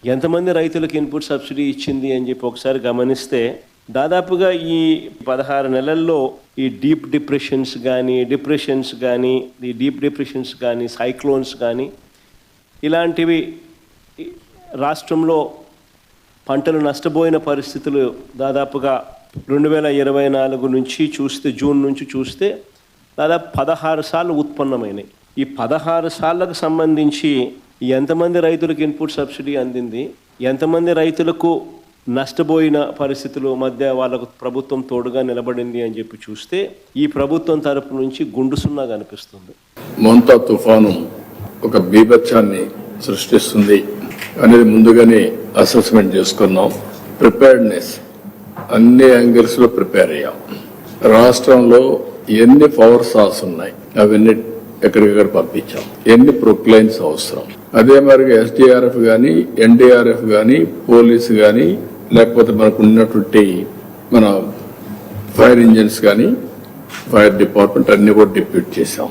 ఎంతమంది రైతులకు input subsidy ఇచ్చింది అని చెప్పి ఒకసారి గమనిస్తే దాదాపుగా ఈ 16 నెలల్లో ఈ డీప్ డిప్రెషన్స్ కానీ సైక్లోన్స్ కానీ ఇలాంటివి రాష్ట్రంలో పంటలు నష్టపోయిన పరిస్థితులు దాదాపుగా 2024 నుంచి చూస్తే జూన్ నుంచి చూస్తే దాదాపు 16 సార్లు ఉత్పన్నమైనాయి. ఈ 16 సార్లకు సంబంధించి ఎంతమంది రైతులకు ఇన్పుట్ సబ్సిడీ అందింది, ఎంతమంది రైతులకు నష్టపోయిన పరిస్థితుల మధ్య వాళ్ళకు ప్రభుత్వం తోడుగా నిలబడింది అని చెప్పి చూస్తే ఈ ప్రభుత్వం తరపు నుంచి గుండు సున్నా కనిపిస్తుంది. మోంతా తుఫాను ఒక బీభత్సాన్ని సృష్టిస్తుంది అనేది ముందుగానే అసెస్మెంట్ చేసుకున్నాం. ప్రిపేర్డ్నెస్ అన్ని యాంగిల్స్ లో ప్రిపేర్ అయ్యాం. రాష్ట్రంలో ఎన్ని పవర్ సాల్స్ ఉన్నాయి అవన్నీ ఎక్కడికక్కడ పంపించాం. ఎన్ని ప్రొక్లైన్స్ అవసరం, అదే మరి ఎస్డిఆర్ఎఫ్ కానీ ఎన్డీఆర్ఎఫ్ కానీ పోలీసు కానీ లేకపోతే మనకు ఉన్నటువంటి మన ఫైర్ ఇంజిన్స్ కానీ ఫైర్ డిపార్ట్మెంట్ అన్ని కూడా డిప్యూట్ చేశాం.